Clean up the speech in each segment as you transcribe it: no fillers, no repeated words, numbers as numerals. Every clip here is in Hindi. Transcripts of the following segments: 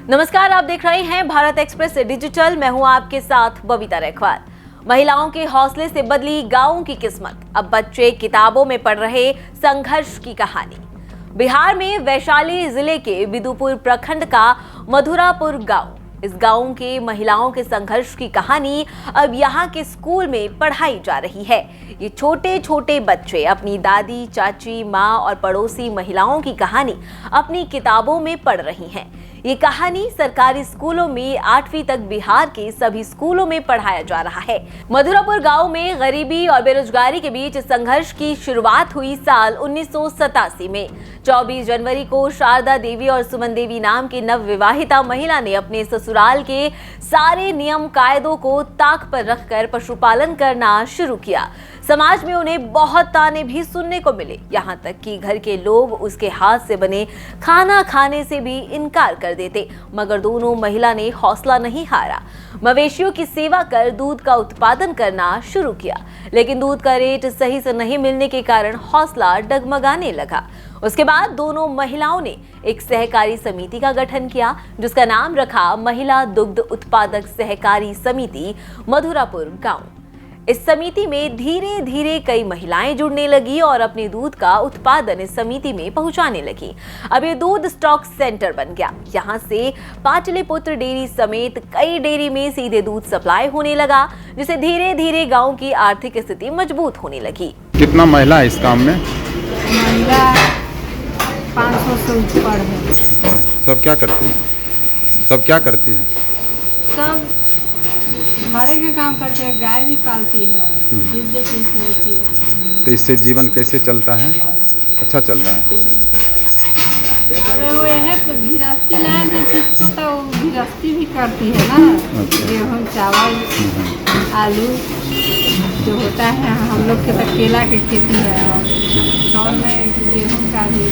नमस्कार, आप देख रहे हैं भारत एक्सप्रेस डिजिटल। मैं हूं आपके साथ बबीता रखवाल। महिलाओं के हौसले से बदली गांवों की किस्मत, अब बच्चे किताबों में पढ़ रहे संघर्ष की कहानी। बिहार में वैशाली जिले के बिदुपुर प्रखंड का मधुरापुर गांव, इस गांव के महिलाओं के संघर्ष की कहानी अब यहाँ के स्कूल में पढ़ाई जा रही है। ये छोटे छोटे बच्चे अपनी दादी, चाची, माँ और पड़ोसी महिलाओं की कहानी अपनी किताबों में पढ़ रही हैं। ये कहानी सरकारी स्कूलों में 8वीं तक बिहार के सभी स्कूलों में पढ़ाया जा रहा है। मधुरापुर गांव में गरीबी और बेरोजगारी के बीच संघर्ष की शुरुआत हुई साल 1987 में। 24 जनवरी को शारदा देवी और सुमन देवी नाम की नवविवाहिता महिला ने अपने ससुराल के सारे नियम कायदों को ताक पर रखकर पशुपालन करना शुरू किया। समाज में उन्हें बहुत ताने भी सुनने को मिले, यहाँ तक कि घर के लोग उसके हाथ से बने खाना खाने से भी इनकार कर देते। मगर दोनों महिला ने हौसला नहीं हारा। मवेशियों की सेवा कर दूध का उत्पादन करना शुरू किया, लेकिन दूध का रेट सही से नहीं मिलने के कारण हौसला डगमगाने लगा। उसके बाद दोनों महिलाओं ने एक सहकारी समिति का गठन किया, जिसका नाम रखा महिला दुग्ध उत्पादक सहकारी समिति मधुरापुर गांव। इस समिति में धीरे धीरे कई महिलाएं जुड़ने लगी और अपने दूध का उत्पादन इस समिति में पहुंचाने लगी। अब ये दूध स्टॉक सेंटर बन गया। यहाँ से पाटलिपुत्र डेयरी समेत कई डेयरी में सीधे दूध सप्लाई होने लगा, जिससे धीरे धीरे गांव की आर्थिक स्थिति मजबूत होने लगी। कितना महिला है इस काम में? महिला 500 से ऊपर है। सब क्या करती है? सब क्या करती है? सब घरे के काम करते हैं, गाय भी पालती है, दूध देती है। तो इससे जीवन कैसे चलता है? अच्छा चल रहा है। अरे वो है तो गृहस्थी लाइन है, जिसको तो गृहस्थी भी करती है ना। अच्छा। गेहूँ, चावल, आलू जो होता है, हम लोग के तो केला की खेती है और गाँव में गेहूँ का भी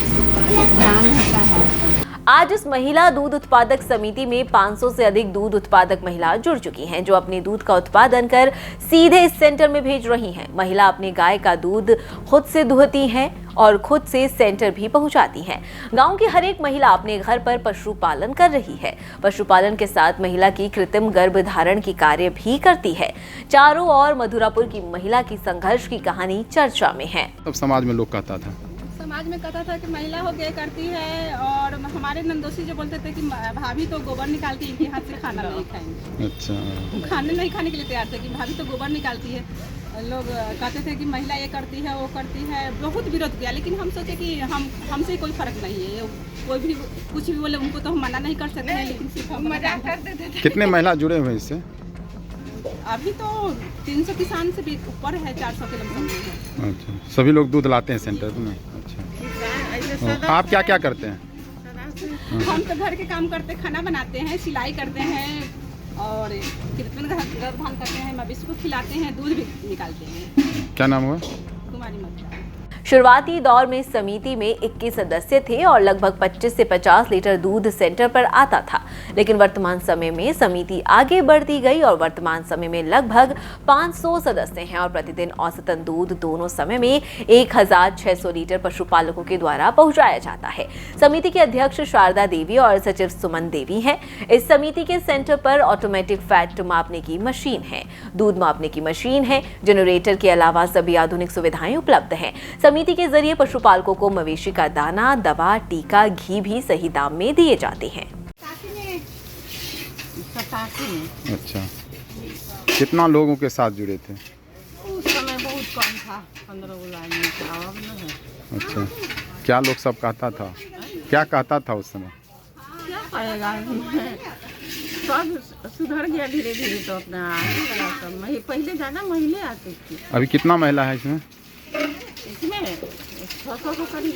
धान होता है। आज इस महिला दूध उत्पादक समिति में 500 से अधिक दूध उत्पादक महिला जुड़ चुकी हैं, जो अपने दूध का उत्पादन कर सीधे इस सेंटर में भेज रही हैं। महिला अपने गाय का दूध खुद से दुहती हैं और खुद से सेंटर भी पहुंचाती हैं। गांव की हर एक महिला अपने घर पर पशुपालन कर रही है। पशुपालन के साथ महिला की कृत्रिम गर्भधारण की कार्य भी करती है। चारों ओर मधुरापुर की महिला की संघर्ष की कहानी चर्चा में है। तब समाज में लोग कहता था, समाज में कहता था कि महिला हो गया करती है, और हमारे नंदोसी जो बोलते थे कि भाभी तो गोबर निकालती है, इनके हाथ से खाना नहीं खाएंगे। अच्छा। खाने नहीं खाने के लिए तैयार थे कि भाभी तो गोबर निकालती है। लोग कहते थे कि महिला ये करती है, वो करती है। बहुत विरोध किया, लेकिन हम सोचे कि हमसे कोई फर्क नहीं है। कोई भी कुछ भी बोले उनको तो हम मना नहीं कर सकते हैं, लेकिन सिर्फ हम मजाक कर देते थे। कितने महिला जुड़े हुए इससे? अभी तो 300 किसान से भी ऊपर है, 400 के लगभग है। अच्छा, सभी लोग दूध लाते हैं सेंटर में? अच्छा। आप क्या क्या करते हैं? हम तो घर के काम करते, खाना बनाते हैं, सिलाई करते हैं और कृत्रिम गर्भधारण करते हैं, मवेशी को खिलाते हैं, दूध भी निकालते हैं। क्या नाम हुआ? कुमारी मधुरा। शुरुआती दौर में समिति में 21 सदस्य थे और लगभग 25 से 50 लीटर दूध सेंटर पर आता था, लेकिन वर्तमान समय में समिति आगे बढ़ती गई और वर्तमान समय में लगभग 500 सदस्य हैं और प्रतिदिन औसतन दूध दोनों समय में 1600 लीटर पशुपालकों के द्वारा पहुंचाया जाता है। समिति के अध्यक्ष शारदा देवी और सचिव सुमन देवी हैं। इस समिति के सेंटर पर ऑटोमेटिक फैट मापने की मशीन है, दूध मापने की मशीन है, जनरेटर के अलावा सभी आधुनिक सुविधाएं उपलब्ध हैं। समिति के जरिए पशुपालकों को मवेशी का दाना, दवा, टीका, घी भी सही दाम में दिए जाते हैं। अच्छा। कितना लोगों के साथ जुड़े थे? उस समय बहुत कम था, 15 आदमी था। अब न है। अच्छा। क्या लोग सब कहता था? क्या कहता था उस समय? क्या कहेगा, सब सुधर गया धीरे धीरे। तो अपना आगे पहले ज़्यादा महिला आती थी। अभी कितना महिला है इसमें? इसमें 600 के करीब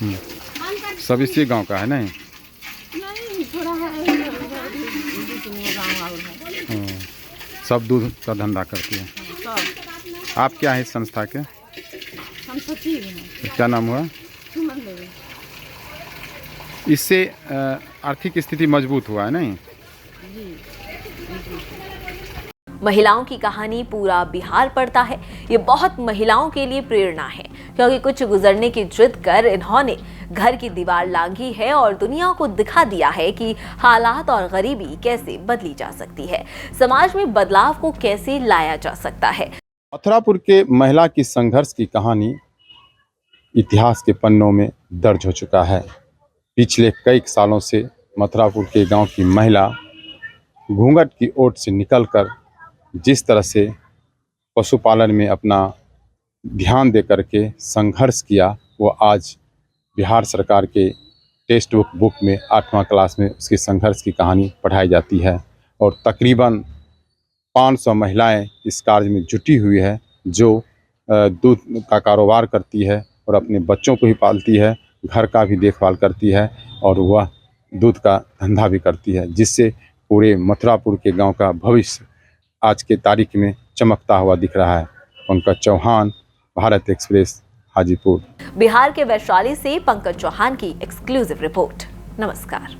है। सब इसी गांव का है? नहीं, थोड़ा है, गाँव और है। सब दूध का धंधा करती है। सब। आप क्या है इस संस्था के? हम सचिव हैं। क्या नाम हुआ? सुमन देवी। इससे आर्थिक स्थिति मजबूत हुआ है? नहीं जी। महिलाओं की कहानी पूरा बिहार पढ़ता है। ये बहुत महिलाओं के लिए प्रेरणा है, क्योंकि कुछ गुजरने की जिद कर इन्होंने घर की दीवार लांघी है और दुनिया को दिखा दिया है कि हालात और गरीबी कैसे बदली जा सकती है, समाज में बदलाव को कैसे लाया जा सकता है। मथुरापुर के महिला की संघर्ष की कहानी इतिहास के पन्नों में दर्ज हो चुका है। पिछले कई सालों से मथुरापुर के गांव की महिला घूंघट की ओट से निकलकर जिस तरह से पशुपालन में अपना ध्यान दे करके संघर्ष किया, वो आज बिहार सरकार के टेक्स्ट बुक में 8वां क्लास में उसकी संघर्ष की कहानी पढ़ाई जाती है। और तकरीबन 500 महिलाएं इस कार्य में जुटी हुई है, जो दूध का कारोबार करती है और अपने बच्चों को भी पालती है, घर का भी देखभाल करती है और वह दूध का धंधा भी करती है, जिससे पूरे मथुरापुर के गांव का भविष्य आज के तारीख में चमकता हुआ दिख रहा है। पंकज चौहान, भारत एक्सप्रेस, हाजीपुर। बिहार के वैशाली से पंकज चौहान की एक्सक्लूसिव रिपोर्ट। नमस्कार।